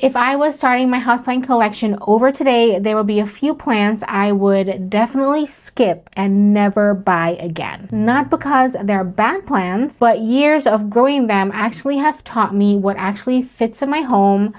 If I was starting my houseplant collection over today, there would be a few plants I would definitely skip and never buy again. Not because they're bad plants, but years of growing them actually have taught me what actually fits in my home,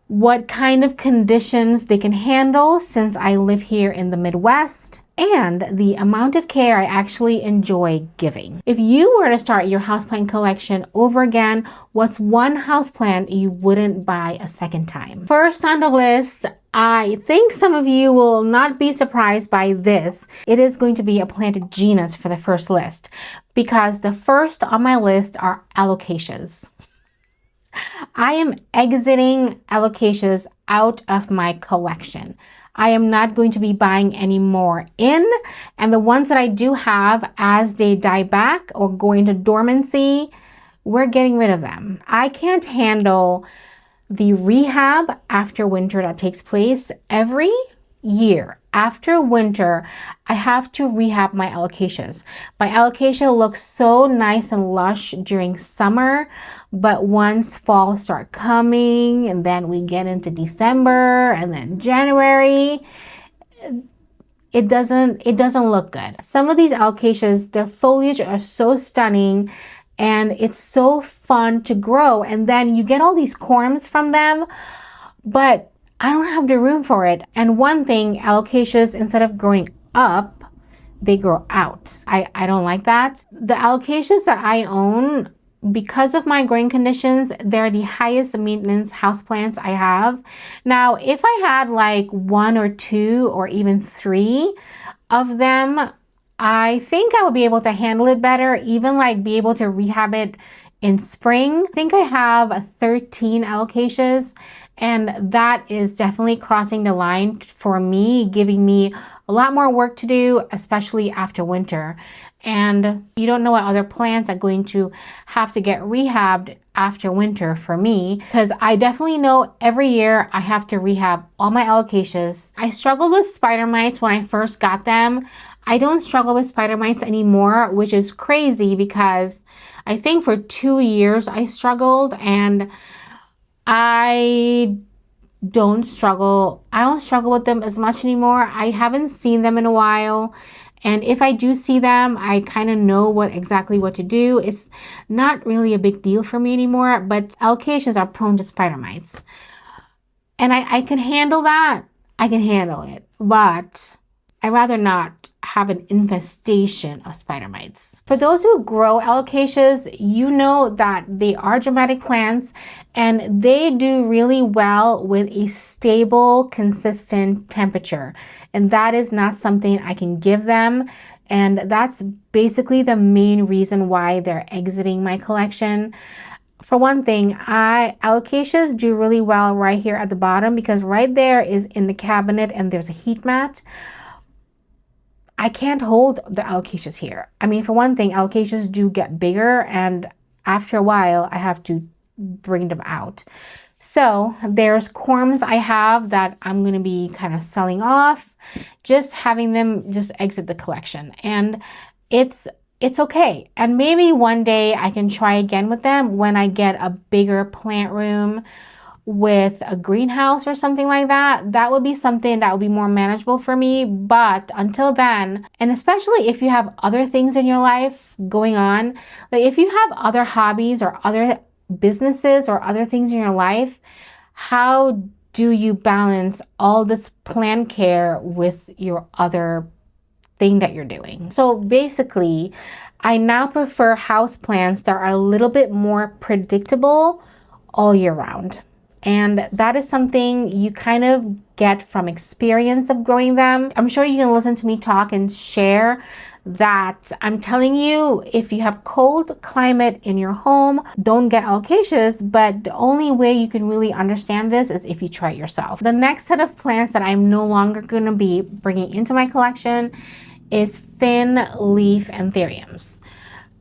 what kind of conditions they can handle since I live here in the Midwest, and the amount of care I actually enjoy giving. If you were to start your houseplant collection over again, what's one houseplant you wouldn't buy a second time? First on the list, I think some of you will not be surprised by this. It is going to be a planted genus for the first list, because the first on my list are Alocasias. I am exiting Alocasias out of my collection. I am not going to be buying any more in, and the ones that I do have, as they die back or go into dormancy, we're getting rid of them. I can't handle the rehab after winter that takes place every year. After winter, I have to rehab my Alocasias. My Alocasia looks so nice and lush during summer, but once fall start coming and then we get into December and then January, it doesn't look good. Some of these Alocasias, their foliage are so stunning and it's so fun to grow, and then you get all these corms from them, but I don't have the room for it. And one thing, Alocasias, instead of growing up, they grow out. I don't like that. The Alocasias that I own, because of my growing conditions, they're the highest maintenance houseplants I have. Now, if I had like 1 or 2 or even 3 of them, I think I would be able to handle it better, even like be able to rehab it in spring. I think I have 13 Alocasias, and that is definitely crossing the line for me, giving me a lot more work to do, especially after winter. And you don't know what other plants are going to have to get rehabbed after winter for me, because I definitely know every year I have to rehab all my Alocasias. I struggled with spider mites when I first got them. I don't struggle with spider mites anymore, which is crazy because I think for 2 years I struggled, and I don't struggle with them as much anymore. I haven't seen them in a while, and if I do see them, I kind of know exactly what to do. It's not really a big deal for me anymore, but Alocasias are prone to spider mites, and I can handle that. I can handle it, but I'd rather not have an infestation of spider mites. For those who grow Alocasias, you know that they are dramatic plants and they do really well with a stable, consistent temperature. And that is not something I can give them. And that's basically the main reason why they're exiting my collection. For one thing, Alocasias do really well right here at the bottom, because right there is in the cabinet and there's a heat mat. I can't hold the Alocasias here. I mean, for one thing, Alocasias do get bigger, and after a while, I have to bring them out. So there's corms I have that I'm going to be kind of selling off, just having them just exit the collection. And it's okay. And maybe one day I can try again with them when I get a bigger plant room with a greenhouse or something like that. That would be something that would be more manageable for me. But until then, and especially if you have other things in your life going on, like if you have other hobbies or other businesses or other things in your life, how do you balance all this plant care with your other thing that you're doing? So basically, I now prefer houseplants that are a little bit more predictable all year round. And that is something you kind of get from experience of growing them. I'm sure you can listen to me talk and share that I'm telling you, if you have cold climate in your home, don't get Alocasias, but the only way you can really understand this is if you try it yourself. The next set of plants that I'm no longer going to be bringing into my collection is thin leaf Anthuriums.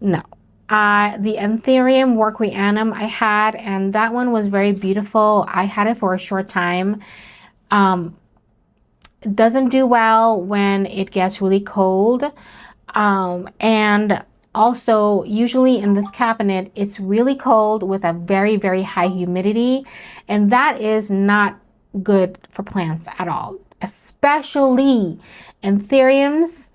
No. The Anthurium workweanum I had, and that one was very beautiful. I had it for a short time. It doesn't do well when it gets really cold. And also, usually in this cabinet, it's really cold with a very, very high humidity, and that is not good for plants at all. Especially Anthuriums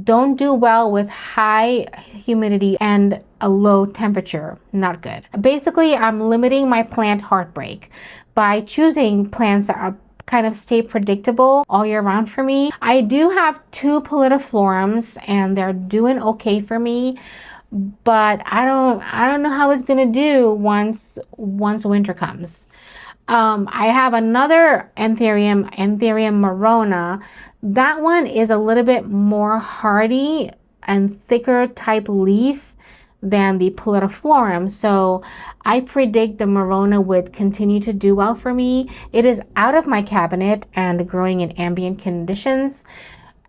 don't do well with high humidity and a low temperature. Not good. Basically, I'm limiting my plant heartbreak by choosing plants that are kind of stay predictable all year round for me. I do have 2 Pothos and they're doing okay for me, but I don't know how it's gonna do once winter comes. I have another Anthurium marrona. That one is a little bit more hardy and thicker type leaf than the Pothos. So I predict the marrona would continue to do well for me. It is out of my cabinet and growing in ambient conditions.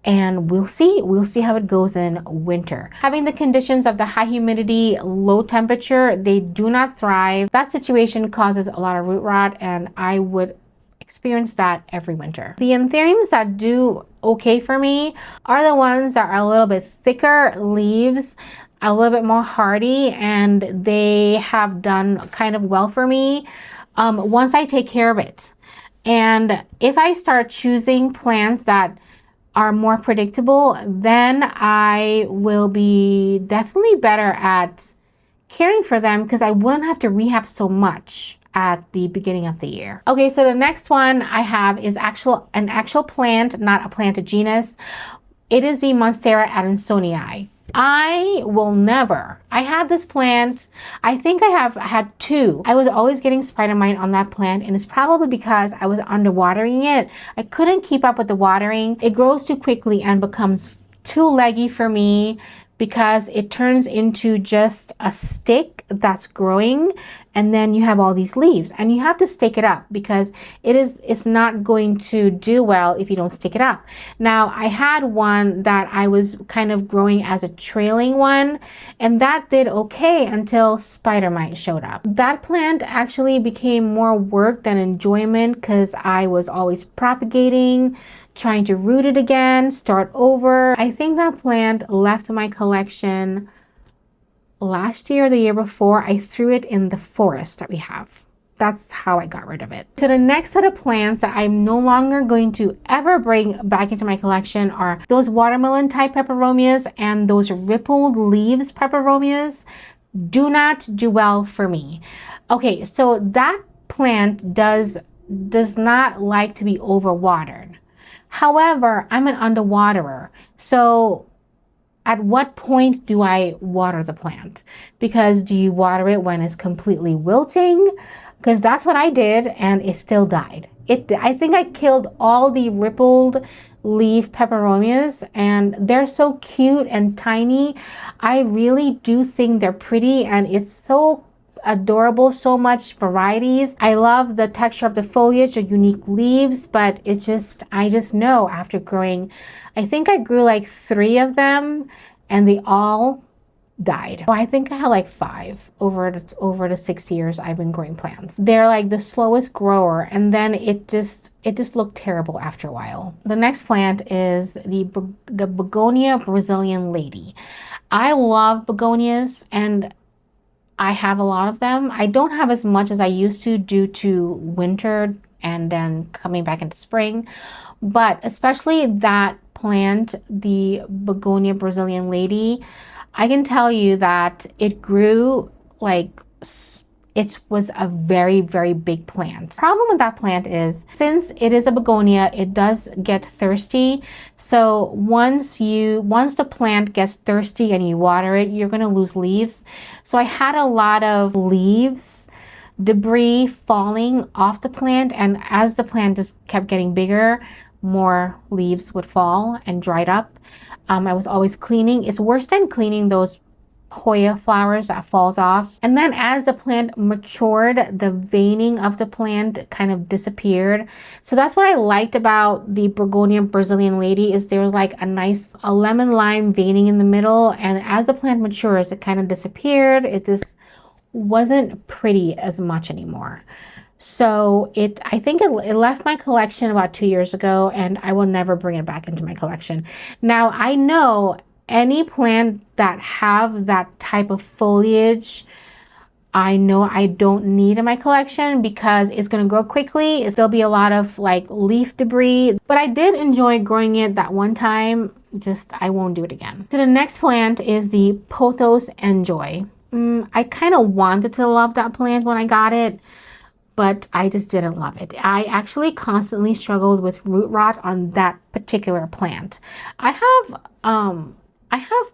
And we'll see how it goes in winter. Having the conditions of the high humidity, low temperature, they do not thrive. That situation causes a lot of root rot, and I would experience that every winter. The Anthuriums that do okay for me are the ones that are a little bit thicker leaves, a little bit more hardy, and they have done kind of well for me once I take care of it. And if I start choosing plants that are more predictable, then I will be definitely better at caring for them because I wouldn't have to rehab so much at the beginning of the year. Okay, so the next one I have is an actual plant, not a plant, a genus. It is the Monstera adansonii. I had this plant, I think I had 2. I was always getting spider mite on that plant, and it's probably because I was underwatering it. I couldn't keep up with the watering. It grows too quickly and becomes too leggy for me because it turns into just a stick that's growing, and then you have all these leaves and you have to stick it up because it's not going to do well if you don't stick it up. Now, I had one that I was kind of growing as a trailing one, and that did okay until spider mite showed up. That plant actually became more work than enjoyment because I was always propagating, trying to root it again, start over. I think that plant left my collection last year or the year before. I threw it in the forest that we have. That's how I got rid of it. So the next set of plants that I'm no longer going to ever bring back into my collection are those watermelon type Peperomias and those rippled leaves Peperomias. Do not do well for me. Okay, so that plant does not like to be overwatered. However, I'm an underwaterer. So at what point do I water the plant? Because do you water it when it's completely wilting? Because that's what I did, and it still died. I think I killed all the rippled leaf Peperomias, and they're so cute and tiny. I really do think they're pretty, and it's so adorable, so much varieties. I love the texture of the foliage, the unique leaves, but I just know after growing, I think I grew like 3 of them and they all died. So I think I had like 5 over the 6 years I've been growing plants. They're like the slowest grower, and then it just looked terrible after a while. The next plant is the Begonia Brazilian lady. I love begonias and I have a lot of them. I don't have as much as I used to due to winter and then coming back into spring. But especially that plant, the Begonia Brazilian lady, I can tell you that it grew like it was a very, very big plant. Problem with that plant is, since it is a begonia, it does get thirsty. So once the plant gets thirsty and you water it, you're gonna lose leaves. So I had a lot of leaves, debris falling off the plant, and as the plant just kept getting bigger, more leaves would fall and dried up. I was always cleaning. It's worse than cleaning those Hoya flowers that falls off. And then as the plant matured, the veining of the plant kind of disappeared. So that's what I liked about the Begonia Brazilian lady, is there was like a lemon lime veining in the middle, and as the plant matures, it kind of disappeared. It just wasn't pretty as much anymore. So I think it left my collection about 2 years ago, and I will never bring it back into my collection. Now I know any plant that have that type of foliage, I know I don't need in my collection because it's going to grow quickly. There'll be a lot of like leaf debris, but I did enjoy growing it that one time. Just, I won't do it again. So the next plant is the Pothos Enjoy. I kind of wanted to love that plant when I got it, but I just didn't love it. I actually constantly struggled with root rot on that particular plant. I have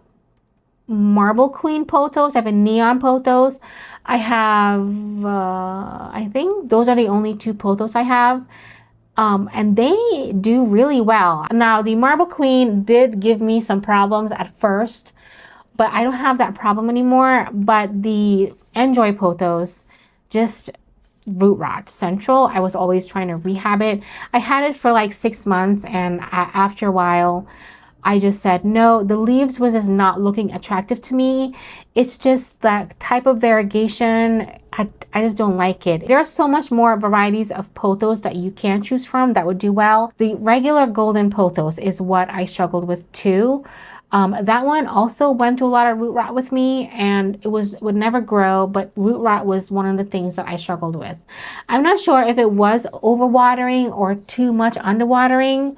Marble Queen Pothos. I have a Neon Pothos. I have, I think those are the only two Pothos I have. And they do really well. Now, the Marble Queen did give me some problems at first, but I don't have that problem anymore. But the Enjoy Pothos, just root rot central. I was always trying to rehab it. I had it for like 6 months, and after a while, I just said, no, the leaves was just not looking attractive to me. It's just that type of variegation. I just don't like it. There are so much more varieties of Pothos that you can choose from that would do well. The regular golden Pothos is what I struggled with too. That one also went through a lot of root rot with me, and it would never grow, but root rot was one of the things that I struggled with. I'm not sure if it was overwatering or too much underwatering.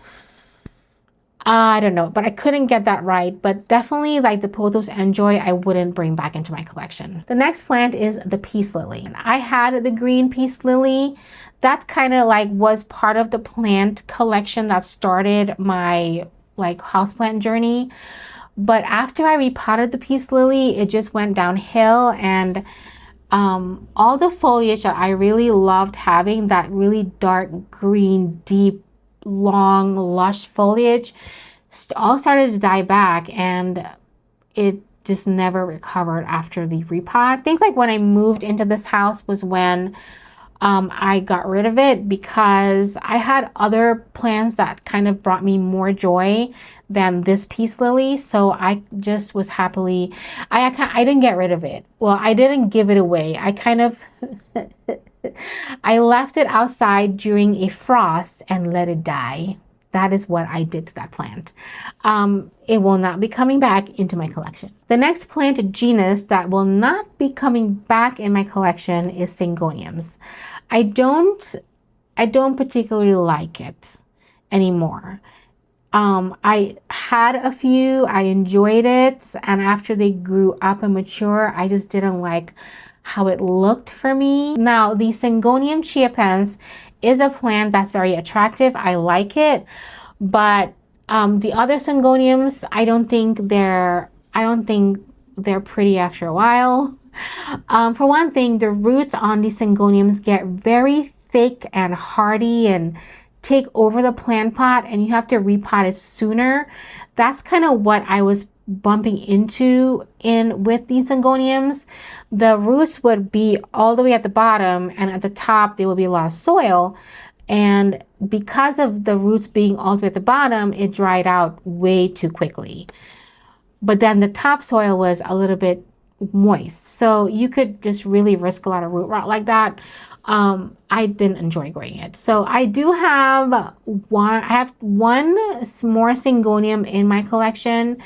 I don't know, but I couldn't get that right. But definitely, like the Pothos Enjoy, I wouldn't bring back into my collection. The next plant is the Peace Lily. I had the green Peace Lily. That kind of like was part of the plant collection that started my like houseplant journey. But after I repotted the Peace Lily, it just went downhill, and all the foliage that I really loved having, that really dark green, deep, long, lush foliage, all started to die back, and it just never recovered after the repot. I think like when I moved into this house was when I got rid of it, because I had other plants that kind of brought me more joy than this Peace Lily. So I just was happily, I didn't get rid of it. Well, I didn't give it away. I kind of, I left it outside during a frost and let it die. That is what I did to that plant. It will not be coming back into my collection. The next plant genus that will not be coming back in my collection is Syngoniums. I don't particularly like it anymore. I had a few, I enjoyed it, and after they grew up and mature, I just didn't like how it looked for me. Now, the Syngonium chiapense is a plant that's very attractive. I like it, but the other Syngoniums, I don't think they're pretty after a while. For one thing, the roots on the Syngoniums get very thick and hardy and take over the plant pot, and you have to repot it sooner. That's kind of what I was bumping into with these Syngoniums. The roots would be all the way at the bottom, and at the top there would be a lot of soil, and because of the roots being all the way at the bottom, it dried out way too quickly. But then the topsoil was a little bit moist, so you could just really risk a lot of root rot like that. I didn't enjoy growing it. So I do have one more Syngonium in my collection,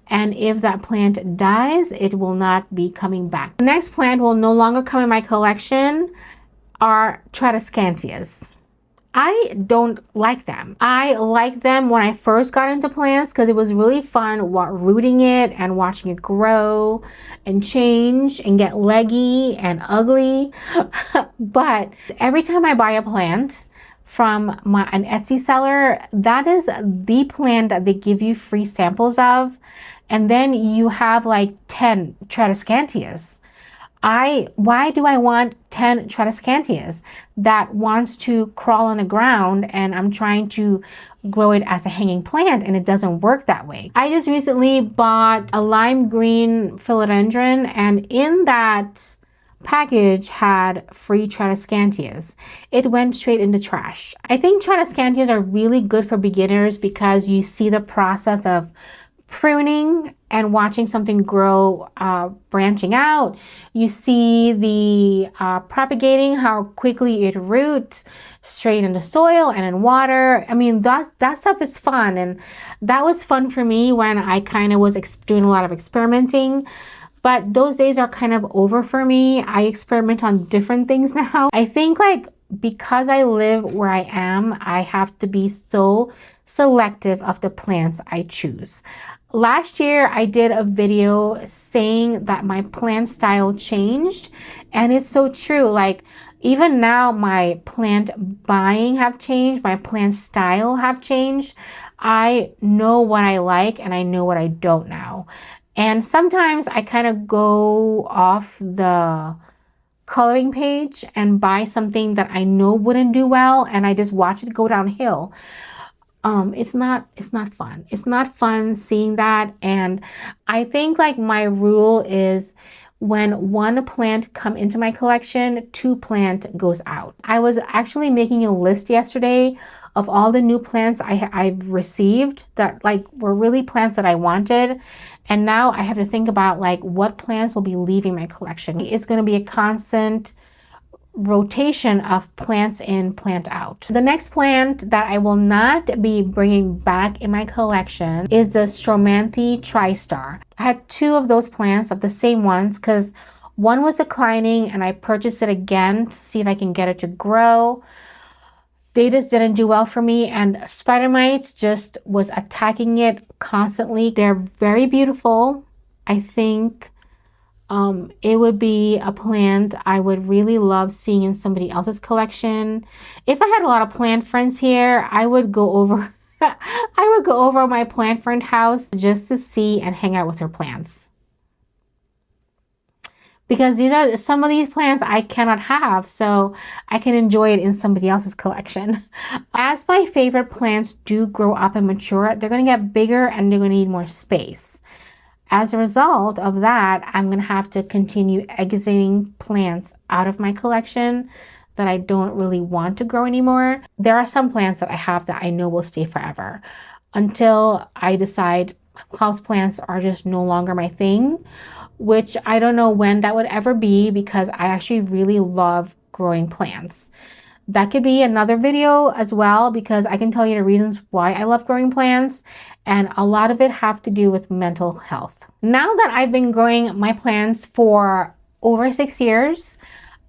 and if that plant dies, it will not be coming back. The next plant will no longer come in my collection are Tradescantias. I don't like them. I liked them when I first got into plants because it was really fun rooting it and watching it grow and change and get leggy and ugly. But every time I buy a plant from an Etsy seller, that is the plant that they give you free samples of. And then you have like 10 Tradescantias. Why do I want 10 Tradescantias that wants to crawl on the ground, and I'm trying to grow it as a hanging plant, and it doesn't work that way? I just recently bought a lime green philodendron, and in that package had free Tradescantias. It went straight in the trash. I think Tradescantias are really good for beginners because you see the process of pruning and watching something grow, branching out. You see the propagating, how quickly it roots straight into soil and in water. I mean, that stuff is fun. And that was fun for me when I kind of was doing a lot of experimenting. But those days are kind of over for me. I experiment on different things now. I think like because I live where I am, I have to be so selective of the plants I choose. Last year, I did a video saying that my plant style changed, and it's so true. Like even now, my plant buying have changed, my plant style have changed. I know what I like and I know what I don't now. And sometimes I kind of go off the coloring page and buy something that I know wouldn't do well, and I just watch it go downhill. It's not fun. It's not fun seeing that. And I think like my rule is when one plant come into my collection, 2 plant goes out. I was actually making a list yesterday of all the new plants I've received that like were really plants that I wanted. And now I have to think about like what plants will be leaving my collection. It's going to be a constant rotation of plants in, plant out. The next plant that I will not be bringing back in my collection is the Stromanthe Triostar. I had 2 of those plants of the same ones because one was declining and I purchased it again to see if I can get it to grow. They just didn't do well for me, and spider mites just was attacking it constantly. They're very beautiful. I think it would be a plant I would really love seeing in somebody else's collection. If I had a lot of plant friends here, I would go over I would go over my plant friend house just to see and hang out with her plants. Because these are some of these plants I cannot have, so I can enjoy it in somebody else's collection. As my favorite plants do grow up and mature, they're going to get bigger and they're going to need more space. As a result of that, I'm going to have to continue exiting plants out of my collection that I don't really want to grow anymore. There are some plants that I have that I know will stay forever until I decide houseplants are just no longer my thing, which I don't know when that would ever be because I actually really love growing plants. That could be another video as well because I can tell you the reasons why I love growing plants, and a lot of it have to do with mental health. Now that I've been growing my plants for over 6 years,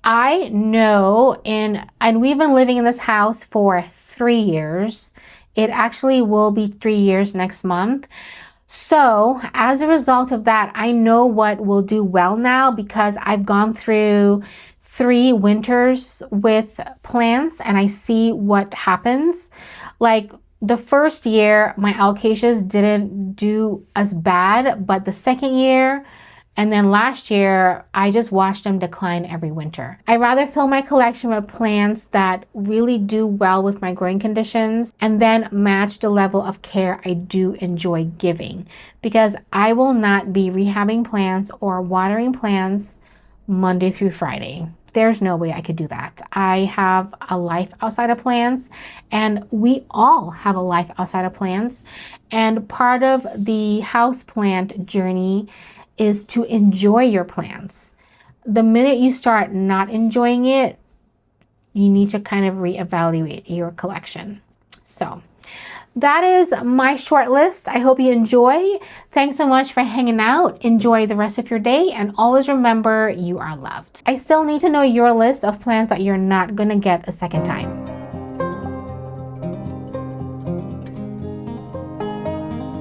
I know and we've been living in this house for 3 years. It actually will be 3 years next month. So as a result of that, I know what will do well now because I've gone through 3 winters with plants and I see what happens. Like the first year, my Alocasias didn't do as bad, but the second year and then last year, I just watched them decline every winter. I rather fill my collection with plants that really do well with my growing conditions and then match the level of care I do enjoy giving, because I will not be rehabbing plants or watering plants Monday through Friday. There's no way I could do that. I have a life outside of plants, and we all have a life outside of plants. And part of the houseplant journey is to enjoy your plants. The minute you start not enjoying it, you need to kind of reevaluate your collection. So that is my short list. I hope you enjoy. Thanks so much for hanging out. Enjoy the rest of your day, and always remember you are loved. I still need to know your list of plants that you're not gonna get a second time.